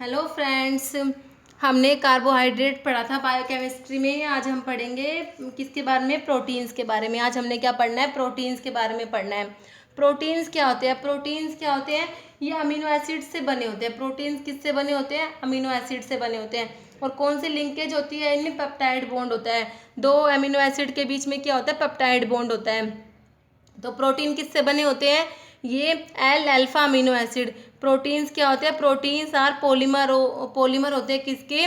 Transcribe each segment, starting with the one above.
Hello friends. हमने carbohydrate पढ़ा था बायोकेमिस्ट्री में। आज हम पढ़ेंगे किसके बारे में? प्रोटीन्स के बारे में। आज हमने क्या पढ़ना है? प्रोटीन्स के बारे में पढ़ना है। प्रोटीन्स क्या होते हैं? प्रोटीन्स क्या होते हैं? ये अमीनो एसिड से बने होते हैं। प्रोटीन्स किससे बने होते हैं? अमीनो एसिड से बने होते हैं। और कौन सी लिंकेज होती है इनमें? पेप्टाइड बॉन्ड होता है। दो अमीनो एसिड के बीच में क्या होता है? पेप्टाइड बॉन्ड होता है। तो प्रोटीन किससे बने होते हैं? ये L alpha amino acid. Proteins क्या होते हैं? प्रोटीन्स आर पॉलीमर होते हैं किसके?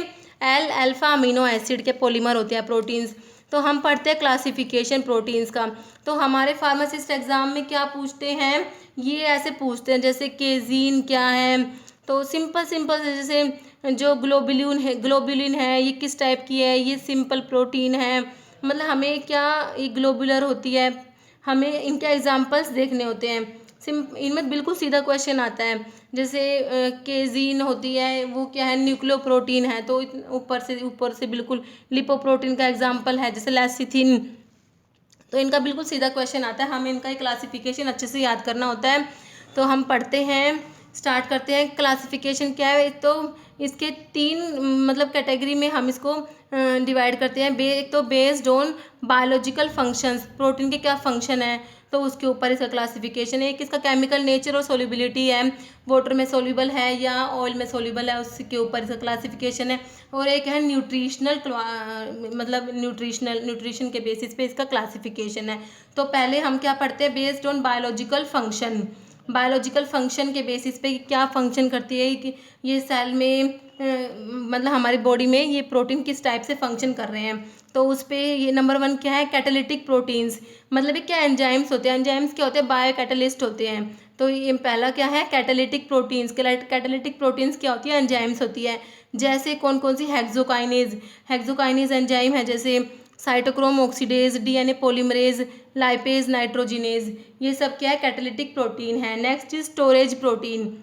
एल अल्फा अमीनो एसिड के पॉलीमर होते हैं प्रोटीन्स। तो हम पढ़ते हैं क्लासिफिकेशन प्रोटीन्स का। तो हमारे फार्मासिस्ट एग्जाम में क्या पूछते हैं? ये ऐसे पूछते हैं जैसे केजीन क्या है। तो सिंपल सिंपल जैसे जो ग्लोबुलिन है ये किस टाइप की है? ये सिंपल प्रोटीन है। मतलब हमें क्या, ये ग्लोबुलर होती है। हमें इनके एग्जाम्पल्स देखने होते हैं। इनमें बिल्कुल सीधा क्वेश्चन आता है। जैसे केजीन होती है, वो क्या है? न्यूक्लियोप्रोटीन है। तो ऊपर से बिल्कुल लिपोप्रोटीन का एग्जाम्पल है, जैसे लेसिथिन। तो इनका बिल्कुल सीधा क्वेश्चन आता है। हमें इनका क्लासिफिकेशन अच्छे से याद करना होता है। तो हम पढ़ते हैं, स्टार्ट करते हैं। क्लासिफिकेशन क्या है? तो इसके तीन मतलब कैटेगरी में हम इसको डिवाइड करते हैं। एक तो based on biological functions, protein के क्या फंक्शन है तो उसके ऊपर इसका क्लासिफिकेशन है। एक इसका केमिकल नेचर और सोल्युबिलिटी है, वाटर में सोल्यूबल है या ऑयल में सोल्यूबल है, उसके ऊपर इसका क्लासिफिकेशन है। और एक है न्यूट्रिशनल, मतलब न्यूट्रिशन के बेसिस पे इसका क्लासिफिकेशन है। तो पहले हम क्या पढ़ते हैं? Based on biological function. Biological function के बेसिस पे क्या फंक्शन करती है कि ये सेल में मतलब हमारी बॉडी में ये प्रोटीन किस टाइप से फंक्शन कर रहे हैं। तो उस पे ये नंबर 1 क्या है? Catalytic proteins. मतलब ये क्या एंजाइम्स होते हैं? एंजाइम्स क्या होते हैं? बायो कैटलिस्ट होते हैं। तो ये पहला क्या है? Catalytic proteins. कैटालिटिक प्रोटीन्स क्या होती है? एंजाइम्स होती है। जैसे कौन कौन सी? हेक्सोकाइनेज एंजाइम है, जैसे cytochrome oxidase, DNA polymerase, lipase, nitrogenase. ये सब क्या है? कैटालिटिक प्रोटीन है। Next is storage protein.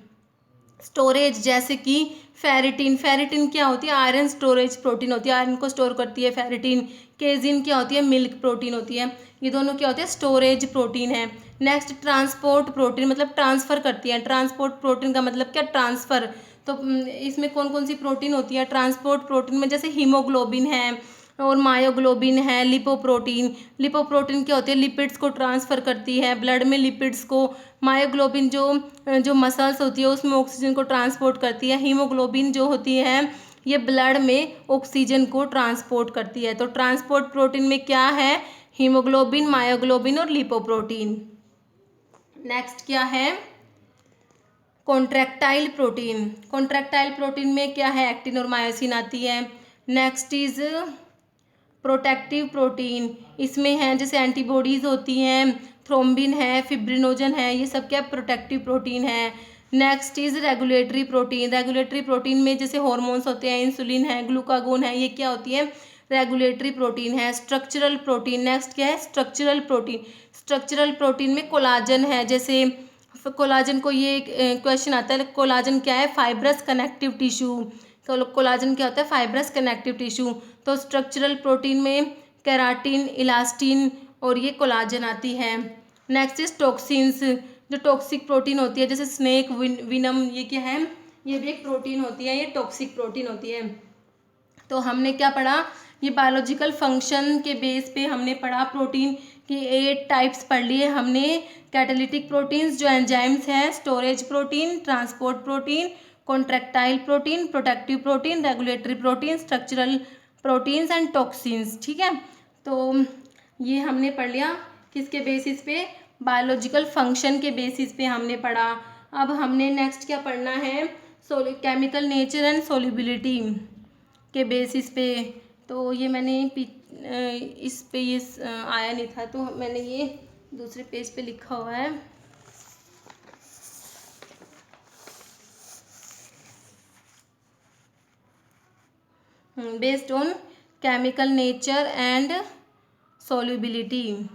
Storage जैसे कि फेरिटिन। फेरिटिन क्या होती है? आयरन स्टोरेज प्रोटीन होती है, आयरन को स्टोर करती है फेरिटिन। केजिन क्या होती है? मिल्क प्रोटीन होती है। ये दोनों क्या होते हैं? स्टोरेज प्रोटीन है। नेक्स्ट ट्रांसपोर्ट प्रोटीन, मतलब ट्रांसफर करती है। ट्रांसपोर्ट प्रोटीन का मतलब क्या? ट्रांसफर। तो इसमें कौन कौन सी प्रोटीन होती है ट्रांसपोर्ट प्रोटीन में? जैसे हीमोग्लोबिन है और मायोग्लोबिन है। लिपोप्रोटीन क्या होती है? लिपिड्स को ट्रांसफर करती है, ब्लड में लिपिड्स को। मायोग्लोबिन जो जो मसल्स होती है उसमें ऑक्सीजन को ट्रांसपोर्ट करती है। हीमोग्लोबिन जो होती है ये ब्लड में ऑक्सीजन को ट्रांसपोर्ट करती है। तो ट्रांसपोर्ट प्रोटीन में क्या है? हीमोग्लोबिन, मायोग्लोबिन और लिपोप्रोटीन। नेक्स्ट क्या है? Contractile protein. कॉन्ट्रैक्टाइल प्रोटीन में क्या है? एक्टिन और मायोसिन आती है। Next is protective protein. इसमें है जैसे एंटीबॉडीज होती हैं, थ्रोम्बिन है, फिब्रिनोजन है, ये सब क्या? प्रोटेक्टिव प्रोटीन है। Next is regulatory protein. Regulatory protein में जैसे हॉर्मोन्स होते हैं, इंसुलिन है, ग्लूकागोन है, ये क्या होती है? रेगुलेटरी प्रोटीन है। Structural protein. नेक्स्ट क्या है? Structural protein. स्ट्रक्चरल प्रोटीन में कोलाजन है, जैसे कोलाजन को ये क्वेश्चन आता है, कोलाजन क्या है? Fibrous connective tissue. तो कोलाजन क्या होता है? Fibrous connective tissue. तो स्ट्रक्चरल प्रोटीन में केराटिन, इलास्टिन और ये कोलाजन आती है। Next is toxins. जो टॉक्सिक प्रोटीन होती है जैसे स्नेक विनम, ये क्या है? ये भी एक प्रोटीन होती है, ये टॉक्सिक प्रोटीन होती है। तो हमने क्या पढ़ा? ये बायोलॉजिकल फंक्शन के बेस पे हमने पढ़ा प्रोटीन की 8 टाइप्स पढ़ लिए हमने। कैटालिटिक प्रोटीन्स जो एंजाइम्स हैं, storage protein, transport protein, contractile protein, protective protein, regulatory protein, structural proteins and toxins. ठीक है, तो ये हमने पढ़ लिया किसके बेसिस पे? बायोलॉजिकल फंक्शन के बेसिस पे हमने पढ़ा। अब हमने नेक्स्ट क्या पढ़ना है? केमिकल नेचर एंड सोल्युबिलिटी के बेसिस पे। तो ये मैंने इस पे ये आया नहीं था तो मैंने ये दूसरे पेज पे लिखा हुआ है। Based on chemical nature and solubility.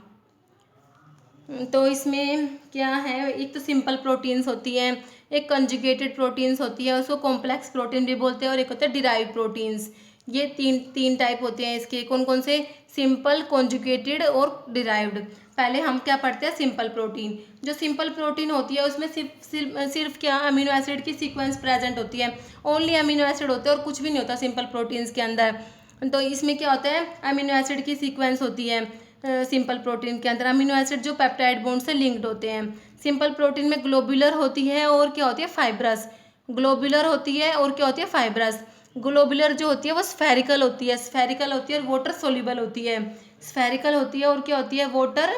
तो इसमें क्या है? एक तो सिंपल प्रोटीन्स होती है, एक कंजुगेटेड प्रोटीन्स होती है, उसको कॉम्प्लेक्स प्रोटीन भी बोलते हैं, और एक होता है डिराइव प्रोटीन्स। ये तीन तीन टाइप होते हैं इसके। कौन कौन से? सिंपल, कॉन्जुगेटेड और डिराइव्ड। पहले हम क्या पढ़ते हैं? Simple protein. जो सिंपल प्रोटीन होती है उसमें सिर्फ क्या अमीनो एसिड की सीक्वेंस प्रेजेंट होती है, ओनली अमीनो एसिड होते हैं और कुछ भी नहीं होता सिंपल प्रोटीन्स के अंदर। तो इसमें क्या होता है? अमीनो एसिड की सीक्वेंस होती है सिंपल प्रोटीन के अंदर, अमीनो एसिड जो पेप्टाइड बॉन्ड से लिंक्ड होते हैं। सिंपल प्रोटीन में ग्लोबुलर होती है और क्या होती है? फाइब्रस। ग्लोबुलर होती है और क्या होती है? फाइब्रस। ग्लोबुलर जो होती है वो स्फेरिकल होती है, स्फेरिकल होती है और वाटर सोल्यूबल होती है। स्फेरिकल होती है और क्या होती है? Water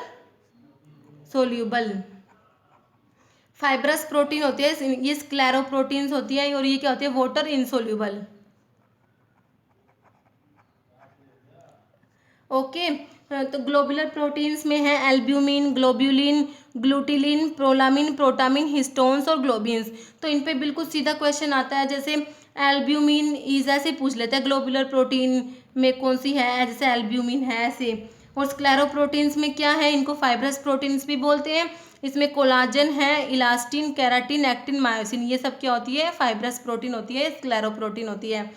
soluble. फाइब्रस प्रोटीन होती है, ये स्क्लेरोप्रोटीन्स होती है और ये क्या होती है? Water insoluble. ओके। तो ग्लोबुलर प्रोटीन्स में है एल्ब्यूमिन, ग्लोब्यूलिन, ग्लूटिलिन, प्रोलामिन, प्रोटामिन, हिस्टोन्स और ग्लोबिन्स। तो इन पे बिल्कुल सीधा क्वेश्चन आता है, जैसे एल्ब्यूमिन इज ऐसे पूछ लेते हैं ग्लोबुलर प्रोटीन में कौन सी है, जैसे एल्ब्यूमिन है ऐसे। और स्क्लेरोप्रोटीन्स में क्या है? इनको फाइब्रस प्रोटीन्स भी बोलते हैं। इसमें कोलाजन है, इलास्टिन, केराटिन, एक्टिन, मायोसिन, ये सब क्या होती है? फाइब्रस प्रोटीन होती है, स्क्लेरोप्रोटीन होती है।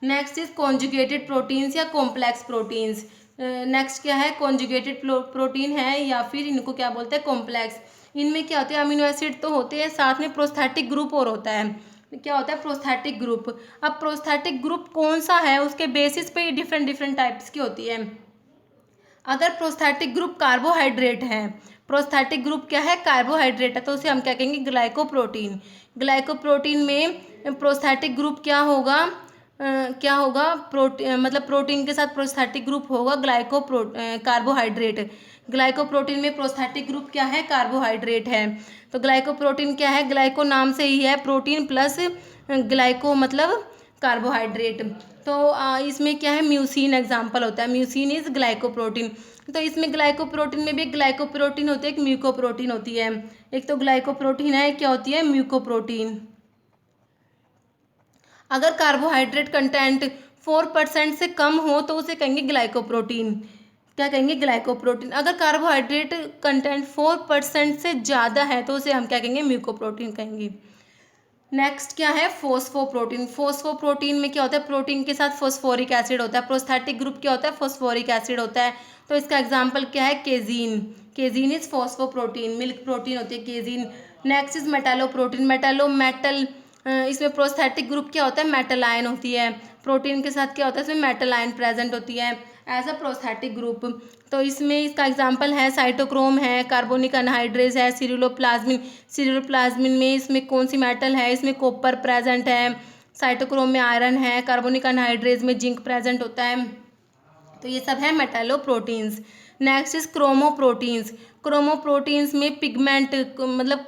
नेक्स्ट इज कॉन्जुगेटेड प्रोटीन्स या कॉम्प्लेक्स प्रोटीन्स। नेक्स्ट क्या है? कॉन्जुगेटेड प्रोटीन है या फिर इनको क्या बोलते हैं? कॉम्प्लेक्स। इनमें क्या होते हैं? अमीनो एसिड तो होते हैं, साथ में प्रोस्थेटिक ग्रुप और होता है। क्या होता है? Prosthetic group. अब प्रोस्थेटिक ग्रुप कौन सा है उसके बेसिस पे डिफरेंट डिफरेंट टाइप्स की होती है। अगर प्रोस्थेटिक ग्रुप कार्बोहाइड्रेट है, प्रोस्थेटिक ग्रुप क्या है? कार्बोहाइड्रेट है, तो उसे हम क्या कहेंगे? ग्लाइकोप्रोटीन। ग्लाइकोप्रोटीन में प्रोस्थेटिक ग्रुप क्या होगा? क्या होगा? प्रोटीन मतलब प्रोटीन के साथ प्रोस्थेटिक ग्रुप होगा कार्बोहाइड्रेट। ग्लाइकोप्रोटीन में प्रोस्थेटिक ग्रुप क्या है? कार्बोहाइड्रेट है। तो ग्लाइकोप्रोटीन क्या है? ग्लाइको नाम से ही है, प्रोटीन प्लस ग्लाइको मतलब कार्बोहाइड्रेट। तो इसमें क्या है? म्यूसिन एग्जाम्पल होता है, म्यूसिन इज ग्लाइकोप्रोटीन। तो इसमें ग्लाइकोप्रोटीन में भी ग्लाइकोप्रोटीन होती है, एक म्यूकोप्रोटीन होती है। एक तो ग्लाइकोप्रोटीन है, क्या होती है? म्यूकोप्रोटीन। अगर कार्बोहाइड्रेट कंटेंट 4% से कम हो तो उसे कहेंगे ग्लाइकोप्रोटीन। क्या कहेंगे? ग्लाइकोप्रोटीन। अगर कार्बोहाइड्रेट कंटेंट 4% से ज़्यादा है तो उसे हम क्या कहेंगे? म्यूकोप्रोटीन कहेंगे। नेक्स्ट क्या है? फोस्फोप्रोटीन। फोस्फोप्रोटीन में क्या होता है? प्रोटीन के साथ फोस्फोरिक एसिड होता है। प्रोस्थेटिक ग्रुप क्या होता है? फोस्फोरिक एसिड होता है। तो इसका एग्जाम्पल क्या है? Casein. Casein is phosphoprotein. Milk protein होती है casein. Next is metalloprotein. Metal इसमें प्रोस्थेटिक ग्रुप क्या होता है? मेटल आयन होती है। प्रोटीन के साथ क्या होता है? इसमें मेटल आयन प्रेजेंट होती है एज अ प्रोस्थेटिक ग्रुप। तो इसमें इसका एग्जांपल है साइटोक्रोम है, कार्बोनिक अनहाइड्रेज है, सिरुलोप्लाज्मिन। सिरुलोप्लाज्मिन में इसमें कौन सी मेटल है? इसमें कॉपर प्रेजेंट है। साइटोक्रोम में आयरन है, कार्बोनिक अनहाइड्रेज में जिंक प्रेजेंट होता है। तो ये सब है मेटालोप्रोटीन्स। Next is क्रोमोप्रोटीन्स। क्रोमोप्रोटीन्स में पिगमेंट मतलब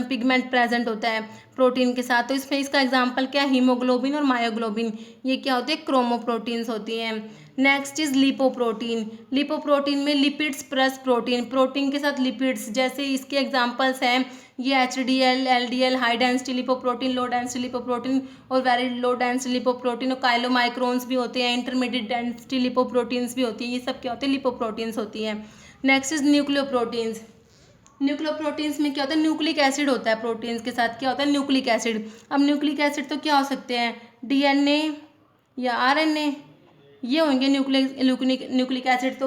पिगमेंट प्रेजेंट होता है प्रोटीन के साथ। तो इसमें इसका एग्जांपल क्या है? हीमोग्लोबिन और मायोग्लोबिन, ये क्या होती है? क्रोमोप्रोटीन्स होती हैं। Next is lipoprotein. लिपोप्रोटीन में लिपिड्स प्लस प्रोटीन, प्रोटीन के साथ लिपिड्स, जैसे इसके एग्जांपल्स हैं ये HDL, LDL, high density lipoprotein, low density lipoprotein और वेरी लो डेंसिटी लिपोप्रोटीन और काइलोमाइक्रोन्स भी होते हैं, इंटरमीडिएट डेंसिटी लिपोप्रोटीन्स भी होती है। ये सब क्या होते हैं? लिपोप्रोटीन्स होती हैं। Next is nucleoproteins. न्यूक्लियोप्रोटीन्स में क्या होता है? न्यूक्लिक एसिड होता है प्रोटीन्स के साथ, क्या होता है? Nucleic acid. अब न्यूक्लिक एसिड तो क्या हो सकते हैं? DNA या RNA, ये होंगे न्यूक्लिक एसिड।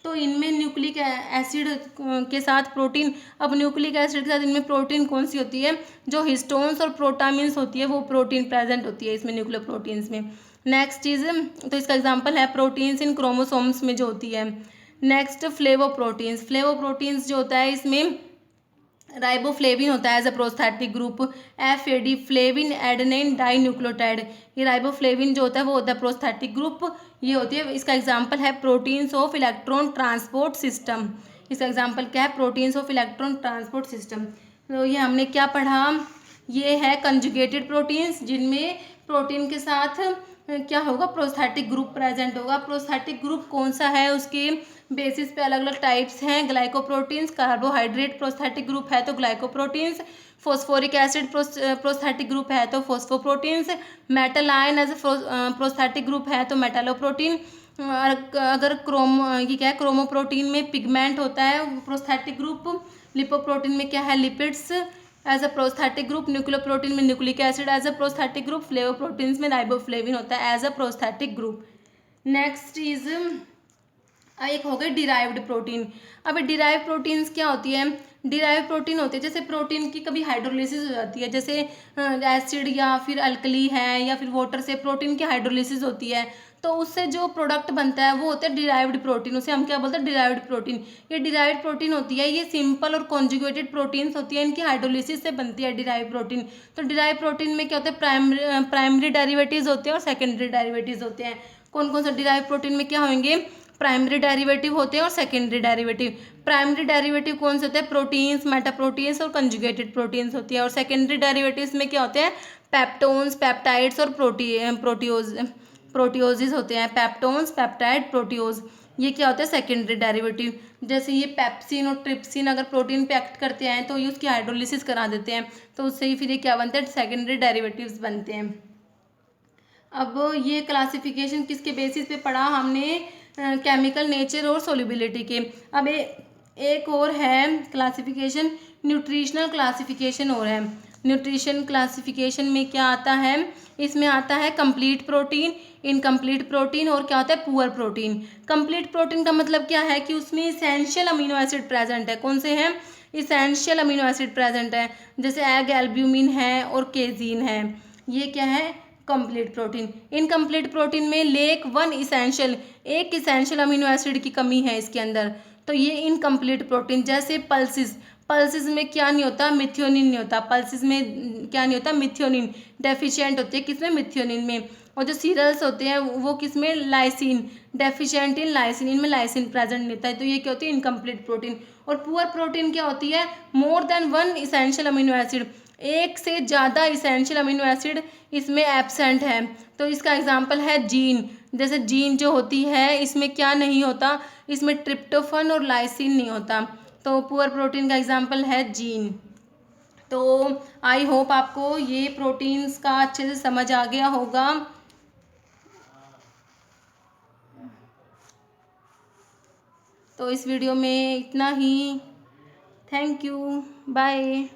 तो इनमें न्यूक्लिक एसिड के साथ प्रोटीन। अब न्यूक्लिक एसिड के साथ इनमें प्रोटीन कौन सी होती है? जो हिस्टोन्स और प्रोटामिन्स होती है वो प्रोटीन प्रेजेंट होती है इसमें न्यूक्लियोप्रोटीन्स में। नेक्स्ट चीज़, तो इसका एग्जांपल है प्रोटीन्स इन क्रोमोसोम्स में जो होती है। नेक्स्ट फ्लेवोप्रोटीन्स। फ्लेवोप्रोटीन्स जो होता है इसमें राइबोफ्लेविन होता है as a prosthetic group. FAD flavin adenine dinucleotide, ये राइबोफ्लेविन जो होता है वो होता है प्रोस्थेटिक ग्रुप। ये होती है, इसका एग्जांपल है proteins of electron transport system. इसका एग्जांपल क्या है? Proteins of electron transport system. तो ये हमने क्या पढ़ा? ये है कंजुगेटेड प्रोटीन्स, जिनमें प्रोटीन के साथ क्या होगा? प्रोस्थेटिक ग्रुप प्रेजेंट होगा। प्रोस्थेटिक ग्रुप कौन सा है उसके बेसिस पे अलग अलग टाइप्स हैं। ग्लाइकोप्रोटीन्स, कार्बोहाइड्रेट प्रोस्थेटिक ग्रुप है तो glycoproteins, phosphoric acid prosthetic group है तो phosphoproteins, metal ion as prosthetic group है तो मेटालोप्रोटीन। अगर ये क्या है? क्रोमोप्रोटीन में पिगमेंट होता है प्रोस्थेटिक ग्रुप। लिपोप्रोटीन में क्या है? Lipids as a prosthetic group, nucleoprotein में nucleic acid as a prosthetic group, flavoproteins में राइबोफ्लेविन होता है as a prosthetic group. Next is एक हो गए डिराइव्ड प्रोटीन। अब डिराइव प्रोटीन्स क्या होती है? डिराइव प्रोटीन होती है जैसे प्रोटीन की कभी हाइड्रोलिसिस हो जाती है, जैसे एसिड या फिर अल्कली है या फिर वाटर से प्रोटीन की हाइड्रोलिसिस होती है, तो उससे जो प्रोडक्ट बनता है वो होता है डिराइव्ड प्रोटीन। उसे हम क्या बोलते हैं? Derived protein. ये डिराइव्ड प्रोटीन होती है, ये सिंपल और कॉन्जुगेटेड प्रोटीन्स होती है, इनकी हाइड्रोलिसिस से बनती है डिराइव प्रोटीन। तो डिराइव प्रोटीन में क्या होता है? प्राइमरी डेरिवेटिव्स होते हैं और सेकेंडरी डेरिवेटिव्स होते हैं। कौन कौन सा डिराइव प्रोटीन में क्या होंगे? प्राइमरी डेरिवेटिव होते हैं और सेकेंडरी डेरिवेटिव। प्राइमरी डेरिवेटिव कौन से होते हैं? प्रोटीन्स, मेटाप्रोटीन्स और कंजुगेटेड प्रोटीन्स होती है। और सेकेंडरी डेरिवेटिव्स में क्या होते हैं? पेप्टोन्स, पेप्टाइड्स और प्रोटियोजिस होते हैं। पेप्टोन्स, पेप्टाइड, प्रोटियोज, ये क्या होता है? Secondary derivative. जैसे ये पेप्सिन और ट्रिप्सिन अगर प्रोटीन पे एक्ट करते हैं तो ये उसकी हाइड्रोलिसिस करा देते हैं, तो उससे ही फिर ये क्या बनते हैं? सेकेंडरी डेरिवेटिव्स बनते हैं। अब ये क्लासिफिकेशन किसके बेसिस पे पढ़ा हमने? केमिकल नेचर और सोल्यूबिलिटी के। अब एक और है क्लासिफिकेशन, न्यूट्रिशनल क्लासिफिकेशन और है। न्यूट्रिशन क्लासिफिकेशन में क्या आता है? इसमें आता है कंप्लीट प्रोटीन, इनकम्प्लीट प्रोटीन और क्या होता है? Poor protein. कंप्लीट प्रोटीन का मतलब क्या है? कि उसमें इसेंशियल अमीनो एसिड प्रेजेंट है। कौन से हैं? इसेंशियल अमीनो एसिड प्रेजेंट है, जैसे एग एल्ब्यूमिन है और केजीन है। ये क्या है? Complete protein. इनकम्प्लीट प्रोटीन में लेक वन इसेंशियल, एक इसेंशियल अमीनो एसिड की कमी है इसके अंदर, तो ये इनकम्प्लीट प्रोटीन। जैसे पल्सिस, पल्सिस में क्या नहीं होता? मिथियोनिन नहीं होता। पल्सिस में क्या नहीं होता? मिथियोनिन डेफिशिएंट होती है, किसमें? मिथियोनिन में। और जो सीरियल्स होते हैं वो किसमें? लाइसिन, डेफिशिएंट इन लाइसिन, इनमें लाइसिन प्रेजेंट नहीं होता है, तो ये क्या होती है? Incomplete protein. और पुअर प्रोटीन क्या होती है? More than one essential amino acid, एक से ज़्यादा इसेंशियल अमीनो एसिड इसमें एब्सेंट है। तो इसका एग्जांपल है जीन। जैसे जीन जो होती है इसमें क्या नहीं होता? इसमें ट्रिप्टोफन और लाइसिन नहीं होता, तो पुअर प्रोटीन का एग्जांपल है जीन। तो आई होप आपको ये प्रोटीन्स का अच्छे से समझ आ गया होगा। तो इस वीडियो में इतना ही। Thank you, bye.